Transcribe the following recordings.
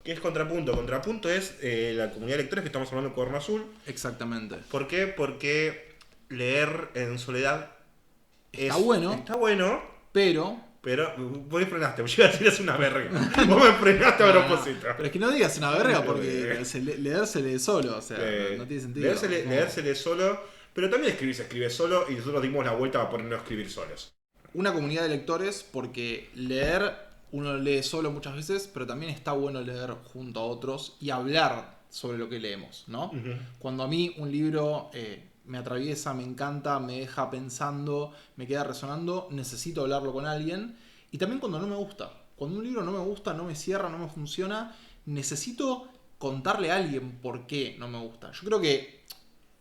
¿Qué es Contrapunto? Contrapunto es la comunidad de lectores que estamos hablando de Cuaderno Azul. Exactamente. ¿Por qué? Porque leer en soledad Está bueno, está bueno, pero... pero vos me frenaste, me iba a decir es una verga. Vos me frenaste a No, no. propósito. Pero es que no digas una verga porque Eh, leer se lee solo, o sea, no tiene sentido. Es como leerse lee solo, pero también escribir se escribe solo y nosotros dimos la vuelta para ponernos a escribir solos. una comunidad de lectores porque leer, uno lee solo muchas veces, pero también está bueno leer junto a otros y hablar sobre lo que leemos, ¿no? Ujú. Cuando a mí un libro me atraviesa, me encanta, me deja pensando, me queda resonando, necesito hablarlo con alguien. Y también cuando no me gusta. Cuando un libro no me gusta, no me cierra, no me funciona, necesito contarle a alguien por qué no me gusta. Yo creo que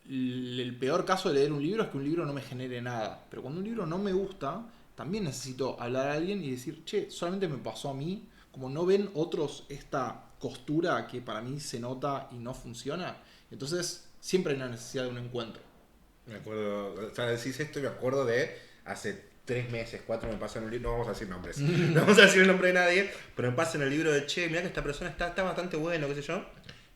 el peor caso de leer un libro es que un libro no me genere nada. Pero cuando un libro no me gusta, también necesito hablar a alguien y decir, che, solamente me pasó a mí. Como no ven otros esta costura que para mí se nota y no funciona. Entonces siempre hay una necesidad de un encuentro. Me acuerdo, o sea, decís esto y me acuerdo de hace 3 meses, 4 me pasa en un libro, no vamos a decir nombres, no vamos a decir el nombre de nadie, pero me pasa en el libro de che, mira que esta persona está bastante bueno, qué sé yo,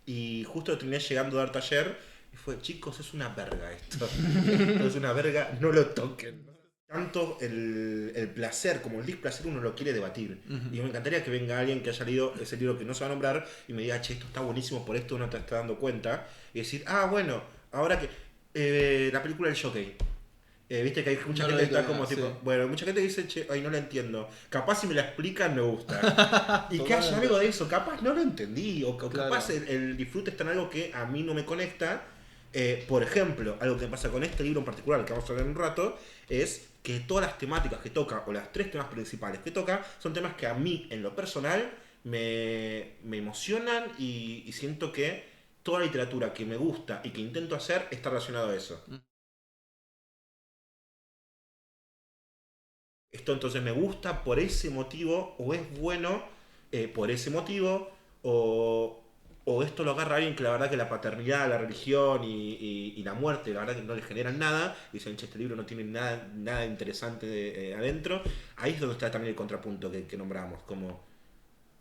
y justo lo terminé llegando a dar taller y fue, chicos, es una verga esto, esto es una verga, no lo toquen. Tanto el placer como el displacer uno lo quiere debatir. Y me encantaría que venga alguien que haya leído ese libro que no se va a nombrar y me diga, che, esto está buenísimo, por esto no te estás dando cuenta. Y decir, ah, bueno, ahora que la película El Jockey. Viste que hay mucha No lo gente que vi está todavía, como sí. tipo, bueno, mucha gente dice, che, ay, no la entiendo. Capaz si me la explican me gusta. Y que haya Totalmente. algo de eso, capaz no lo entendí. O capaz Claro. el disfrute está en algo que a mí no me conecta. Por ejemplo, algo que pasa con este libro en particular, que vamos a hablar en un rato, es que todas las temáticas que toca, o las 3 temas principales que toca, son temas que a mí, en lo personal, me emocionan y siento que toda la literatura que me gusta y que intento hacer está relacionado a eso. Esto entonces me gusta por ese motivo, o es bueno por ese motivo, o esto lo agarra alguien que la verdad que la paternidad, la religión y la muerte, la verdad que no le generan nada, y dicen, che, este libro no tiene nada interesante adentro. Ahí es donde está también el contrapunto que nombramos, como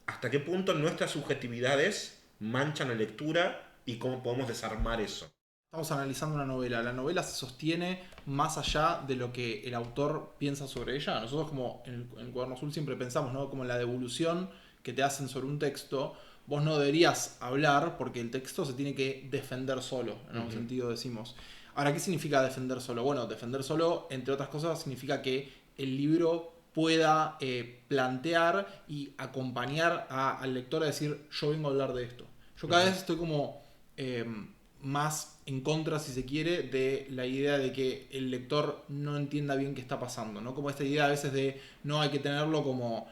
hasta qué punto nuestras subjetividades manchan la lectura y cómo podemos desarmar eso. Estamos analizando una novela. La novela se sostiene más allá de lo que el autor piensa sobre ella. Nosotros como en el Cuaderno Azul siempre pensamos, ¿no? Como en la devolución que te hacen sobre un texto. Vos no deberías hablar porque el texto se tiene que defender solo. En algún Ujú. sentido decimos. Ahora, ¿qué significa defender solo? Bueno, defender solo, entre otras cosas, significa que el libro pueda plantear y acompañar al lector a decir, yo vengo a hablar de esto. Yo cada Ujú. vez estoy como más en contra, si se quiere, de la idea de que el lector no entienda bien qué está pasando, ¿no? Como esta idea a veces de no hay que tenerlo como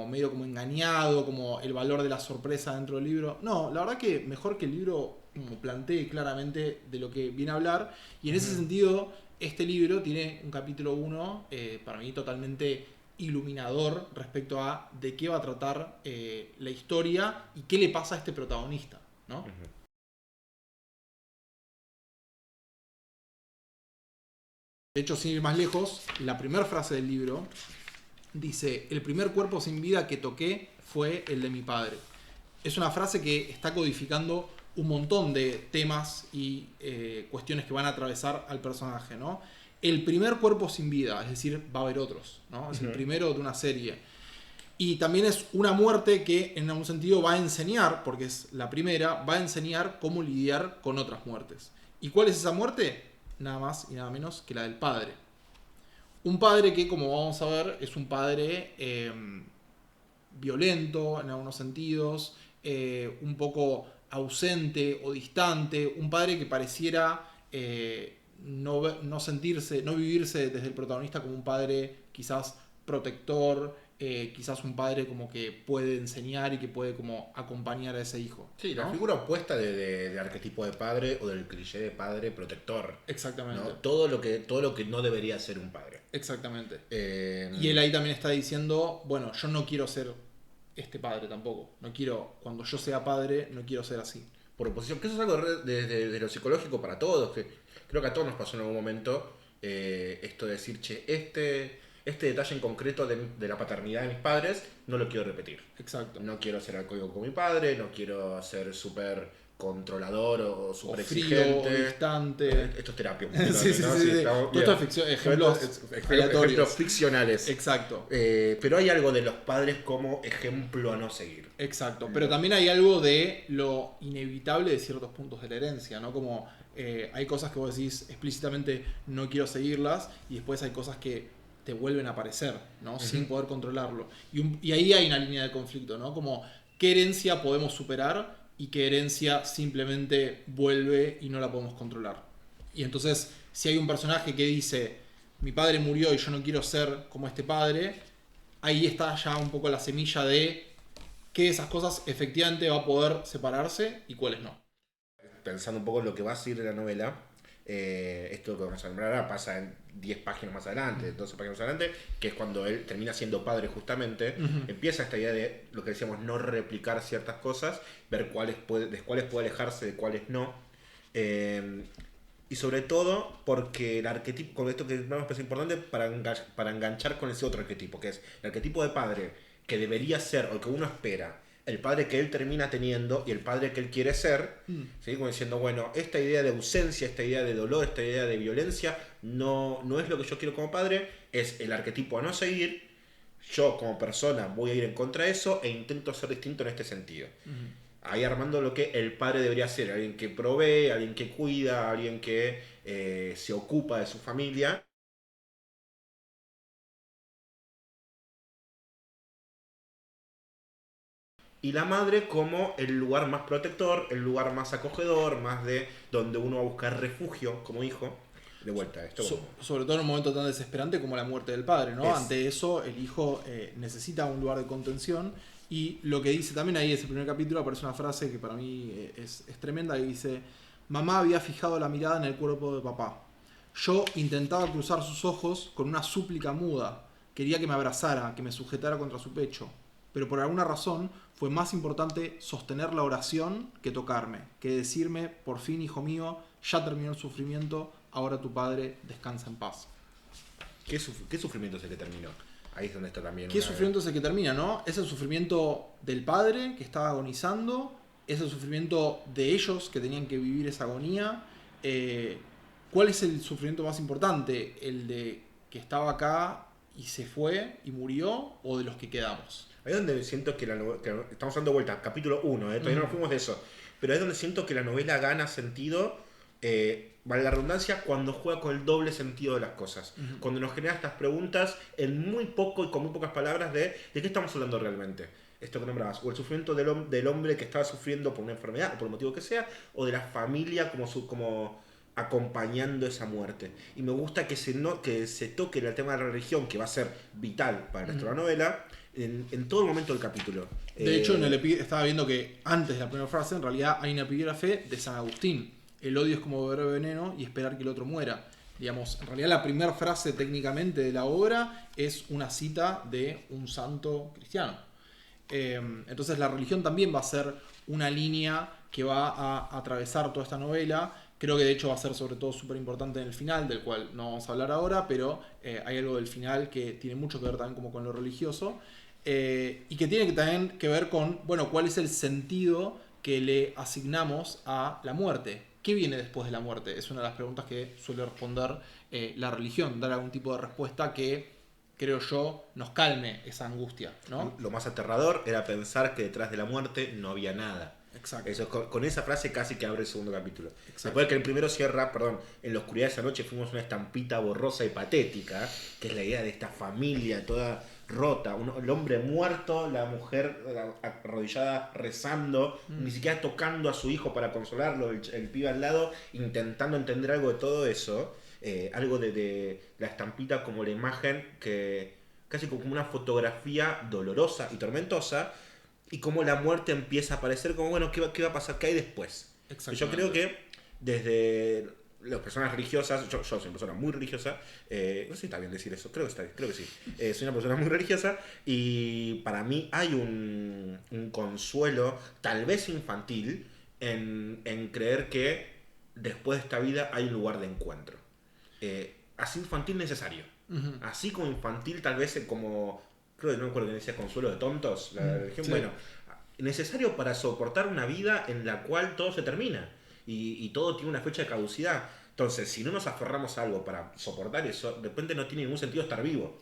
medio como engañado, como el valor de la sorpresa dentro del libro. No, la verdad que mejor que el libro como plantee claramente de lo que viene a hablar. Y en ese Ujú. sentido, este libro tiene un capítulo 1, para mí totalmente iluminador respecto a de qué va a tratar la historia y qué le pasa a este protagonista, ¿no? Ujú. De hecho, sin ir más lejos, la primera frase del libro dice, el primer cuerpo sin vida que toqué fue el de mi padre. Es una frase que está codificando un montón de temas y cuestiones que van a atravesar al personaje, ¿no? El primer cuerpo sin vida, es decir, va a haber otros, ¿no? Es el Ujú. primero de una serie. Y también es una muerte que en algún sentido va a enseñar, porque es la primera, va a enseñar cómo lidiar con otras muertes. ¿Y cuál es esa muerte? Nada más y nada menos que la del padre. Un padre que, como vamos a ver, es un padre violento en algunos sentidos, un poco ausente o distante, un padre que pareciera no sentirse, no vivirse desde el protagonista como un padre quizás protector, quizás un padre como que puede enseñar y que puede como acompañar a ese hijo, Sí, la ¿no? figura opuesta de arquetipo de padre o del cliché de padre protector, ¿no? Exactamente, Todo lo que no debería ser un padre. exactamente. Y él Eh, ahí también está diciendo, bueno, yo no quiero ser este padre tampoco. No quiero, cuando yo sea padre, no quiero ser así. por oposición, que eso es algo de lo psicológico para todos, que creo que a todos nos pasó en algún momento esto de decir, che, este este detalle en concreto de la paternidad de mis padres no lo quiero repetir. Exacto. No quiero ser alcohólico con mi padre, no quiero ser súper controlador o súper frío, o exigente. distante. Esto es terapia. Sí. Todo esto es ficción, ejemplos aleatorios. Ejemplos ficcionales. Exacto. Pero hay algo de los padres como ejemplo a no seguir. Exacto. Pero también hay algo de lo inevitable de ciertos puntos de la herencia, ¿no? Como hay cosas que vos decís explícitamente no quiero seguirlas y después hay cosas que te vuelven a aparecer, ¿no? Sin poder controlarlo. Y ahí hay una línea de conflicto, ¿no? Como qué herencia podemos superar y qué herencia simplemente vuelve y no la podemos controlar. Y entonces, si hay un personaje que dice, mi padre murió y yo no quiero ser como este padre, ahí está ya un poco la semilla de qué de esas cosas efectivamente va a poder separarse y cuáles no. Pensando un poco en lo que va a seguir de la novela, esto que vamos a nombrar ahora pasa en 10 páginas más adelante, 12 páginas más adelante, que es cuando él termina siendo padre justamente. Empieza esta idea de lo que decíamos, no replicar ciertas cosas, ver de cuáles puede alejarse, de cuáles no. Y sobre todo porque el arquetipo, con esto que me parece importante para enganchar con ese otro arquetipo, que es el arquetipo de padre que debería ser, o que uno espera, el padre que él termina teniendo y el padre que él quiere ser, ¿sí? Como diciendo, bueno, esta idea de ausencia, esta idea de dolor, esta idea de violencia, no es lo que yo quiero como padre, es el arquetipo a no seguir. Yo como persona voy a ir en contra de eso e intento ser distinto en este sentido. Ahí armando lo que el padre debería ser, alguien que provee, alguien que cuida, alguien que se ocupa de su familia. Y la madre como el lugar más protector, el lugar más acogedor, más de donde uno va a buscar refugio como hijo. De vuelta, esto sobre todo en un momento tan desesperante como la muerte del padre, ¿no? Ante eso, el hijo necesita un lugar de contención. Y lo que dice también ahí, ese primer capítulo, aparece una frase que para mí es tremenda, y dice, mamá había fijado la mirada en el cuerpo de papá. Yo intentaba cruzar sus ojos con una súplica muda. Quería que me abrazara, que me sujetara contra su pecho. Pero por alguna razón fue más importante sostener la oración que tocarme, que decirme, por fin, hijo mío, ya terminó el sufrimiento, ahora tu padre descansa en paz. ¿Qué sufrimiento es el que terminó? Ahí es donde está también. ¿Qué sufrimiento es el que termina, no? Es el sufrimiento del padre que estaba agonizando, es el sufrimiento de ellos que tenían que vivir esa agonía. ¿Cuál es el sufrimiento más importante? ¿El de que estaba acá y se fue y murió, o de los que quedamos? Ahí es donde siento que estamos dando vuelta, capítulo 1, todavía no nos fuimos de eso. Pero ahí es donde siento que la novela gana sentido, vale la redundancia, cuando juega con el doble sentido de las cosas. Cuando nos genera estas preguntas en muy poco y con muy pocas palabras de qué estamos hablando realmente. Esto que nombrabas, o el sufrimiento del hombre que estaba sufriendo por una enfermedad o por el motivo que sea, o de la familia como acompañando esa muerte. Y me gusta que se toque el tema de la religión, que va a ser vital para el resto de la novela, en todo el momento del capítulo. De hecho, estaba viendo que antes de la primera frase, en realidad hay una epígrafe de San Agustín. El odio es como beber veneno y esperar que el otro muera. Digamos, en realidad la primera frase técnicamente de la obra es una cita de un santo cristiano. Entonces la religión también va a ser una línea que va a atravesar toda esta novela. Creo que de hecho va a ser sobre todo súper importante en el final, del cual no vamos a hablar ahora, pero hay algo del final que tiene mucho que ver también como con lo religioso, y que tiene también que ver con, bueno, cuál es el sentido que le asignamos a la muerte. ¿Qué viene después de la muerte? Es una de las preguntas que suele responder la religión, dar algún tipo de respuesta que, creo yo, nos calme esa angustia, ¿no? Lo más aterrador era pensar que detrás de la muerte no había nada. Exacto. Eso, con esa frase casi que abre el segundo capítulo. Exacto. Después que el primero cierra, en la oscuridad de esa noche fuimos una estampita borrosa y patética, que es la idea de esta familia toda rota, el hombre muerto, la mujer arrodillada rezando, ni siquiera tocando a su hijo para consolarlo, el pibe al lado intentando entender algo de todo eso, algo de la estampita como la imagen que casi como una fotografía dolorosa y tormentosa, y como la muerte empieza a aparecer como, bueno, ¿qué va a pasar? ¿Qué hay después? Yo creo que desde las personas religiosas, yo soy una persona muy religiosa, no sé si está bien decir eso, creo que sí. Soy una persona muy religiosa y para mí hay un consuelo, tal vez infantil, en creer que después de esta vida hay un lugar de encuentro. Así infantil necesario. Así como infantil, tal vez como, creo que no me acuerdo que decía Consuelo de Tontos, la religión, sí. bueno, necesario para soportar una vida en la cual todo se termina y todo tiene una fecha de caducidad. Entonces, si no nos aferramos a algo para soportar eso, de repente no tiene ningún sentido estar vivo.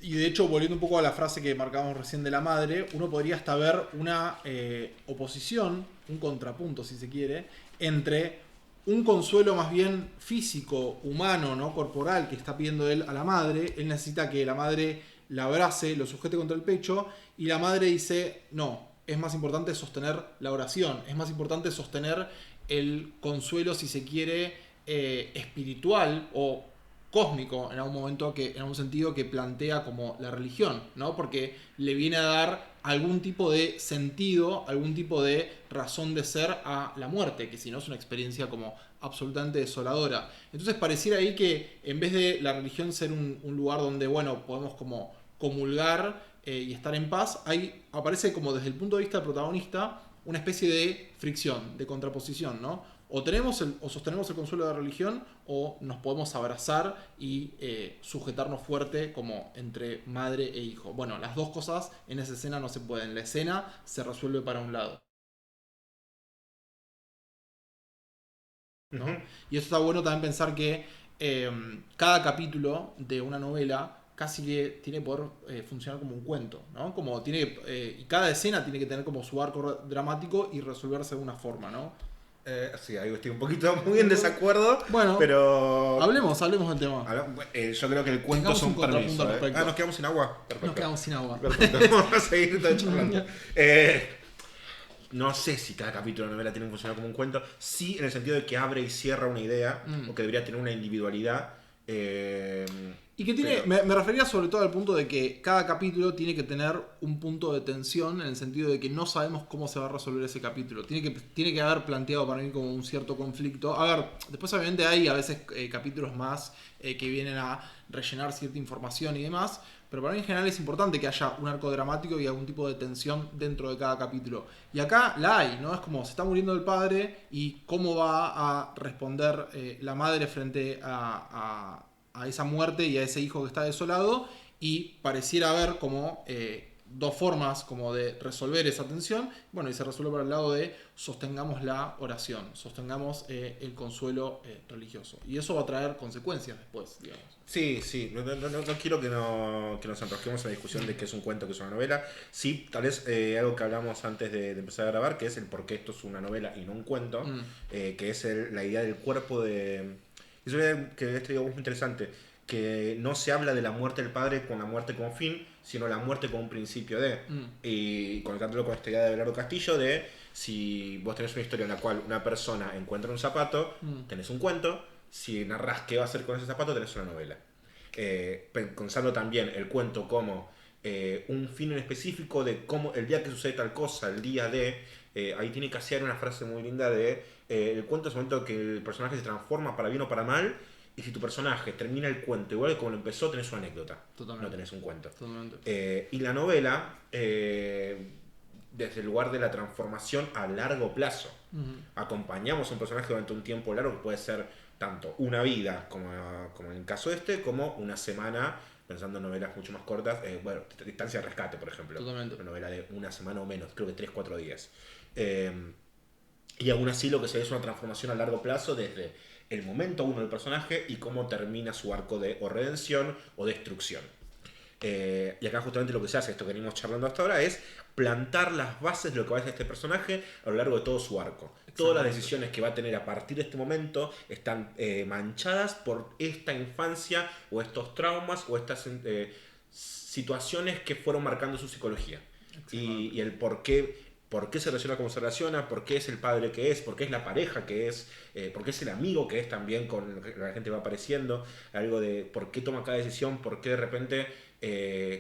Y de hecho, volviendo un poco a la frase que marcábamos recién de la madre, uno podría hasta ver una oposición, un contrapunto si se quiere, entre un consuelo más bien físico, humano, ¿no? Corporal, que está pidiendo él a la madre. Él necesita que la madre la abrace, lo sujete contra el pecho, y la madre dice, no, es más importante sostener la oración, es más importante sostener el consuelo, si se quiere, espiritual o cósmico en algún momento, que en algún sentido, que plantea como la religión, ¿no? Porque le viene a dar algún tipo de sentido, algún tipo de razón de ser a la muerte, que si no es una experiencia como absolutamente desoladora. Entonces pareciera ahí que en vez de la religión ser un lugar donde, bueno, podemos como comulgar y estar en paz, ahí aparece como desde el punto de vista del protagonista una especie de fricción, de contraposición, ¿no? O sostenemos el consuelo de la religión, o nos podemos abrazar y sujetarnos fuerte como entre madre e hijo. Bueno, las dos cosas en esa escena no se pueden. La escena se resuelve para un lado, ¿no? Y eso está bueno también pensar que cada capítulo de una novela casi que tiene que poder funcionar como un cuento, ¿no? Como tiene y cada escena tiene que tener como su arco dramático y resolverse de una forma, ¿no? Sí, ahí estoy un poquito muy en desacuerdo, Bueno, pero... hablemos del tema. Yo creo que el cuento Tengamos son un contrapunto permiso. al respecto. Nos quedamos sin agua. Perfecto. Nos quedamos sin agua. Perfecto. Vamos a seguir charlando. No sé si cada capítulo de novela tiene que funcionar como un cuento. Sí, en el sentido de que abre y cierra una idea, o que debería tener una individualidad. Y que tiene, pero... me refería sobre todo al punto de que cada capítulo tiene que tener un punto de tensión, en el sentido de que no sabemos cómo se va a resolver ese capítulo. Tiene que haber planteado para mí como un cierto conflicto. A ver, después obviamente hay a veces capítulos más que vienen a rellenar cierta información y demás, pero para mí en general es importante que haya un arco dramático y algún tipo de tensión dentro de cada capítulo. Y acá la hay, ¿no? Es como se está muriendo el padre y cómo va a responder la madre frente a esa muerte y a ese hijo que está desolado, y pareciera haber como dos formas como de resolver esa tensión. Bueno, y se resuelve por el lado de sostengamos la oración, sostengamos el consuelo religioso, y eso va a traer consecuencias después, digamos. Sí, no quiero que nos enrosquemos en la discusión de qué es un cuento, qué es una novela. Sí, tal vez algo que hablamos antes de empezar a grabar, que es el por qué esto es una novela y no un cuento, que es la idea del cuerpo de... Es una idea que este digo, es muy interesante, que no se habla de la muerte del padre con la muerte como fin, sino la muerte como un principio de... Y conectándolo con esta idea de Abelardo Castillo, de si vos tenés una historia en la cual una persona encuentra un zapato, tenés un cuento. Si narrás qué va a hacer con ese zapato, tenés una novela. Pensando también el cuento como un fin en específico de cómo el día que sucede tal cosa, el día de... ahí tiene que hacer una frase muy linda de... el cuento es el momento que el personaje se transforma para bien o para mal, y si tu personaje termina el cuento igual que como lo empezó, tenés una anécdota. Totalmente. No tenés un cuento. Totalmente. Y la novela, desde el lugar de la transformación a largo plazo. Acompañamos a un personaje durante un tiempo largo, que puede ser tanto una vida, como en el caso este, como una semana, pensando en novelas mucho más cortas. Bueno, Distancia de Rescate, por ejemplo. Totalmente. Una novela de una semana o menos, creo que 3-4 días. Y aún así lo que se ve es una transformación a largo plazo desde el momento uno del personaje y cómo termina su arco de o redención o destrucción. Y acá justamente lo que se hace, esto que venimos charlando hasta ahora, es plantar las bases de lo que va a ser este personaje a lo largo de todo su arco. Todas las decisiones que va a tener a partir de este momento están manchadas por esta infancia o estos traumas o estas situaciones que fueron marcando su psicología. Y el por qué se relaciona como se relaciona, por qué es el padre que es, por qué es la pareja que es, por qué es el amigo que es también con lo que la gente va apareciendo, algo de por qué toma cada decisión, por qué de repente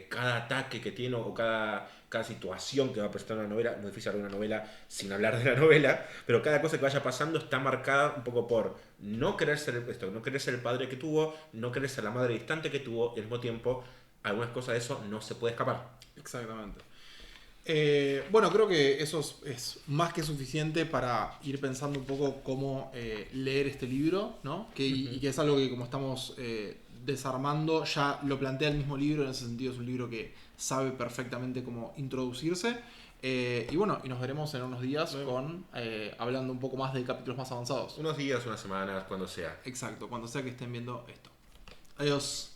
cada ataque que tiene o cada situación que va a presentar una novela, muy difícil hablar de una novela sin hablar de la novela, pero cada cosa que vaya pasando está marcada un poco por no querer ser el padre que tuvo, no querer ser la madre distante que tuvo, y al mismo tiempo algunas cosas de eso no se puede escapar. Exactamente. Bueno, creo que eso es más que suficiente para ir pensando un poco cómo leer este libro, ¿no? Y que es algo que, como estamos desarmando, ya lo plantea el mismo libro, en ese sentido es un libro que sabe perfectamente cómo introducirse. Y bueno, y nos veremos en unos días con hablando un poco más de capítulos más avanzados. Unos días, unas semanas, cuando sea. Exacto, cuando sea que estén viendo esto. Adiós.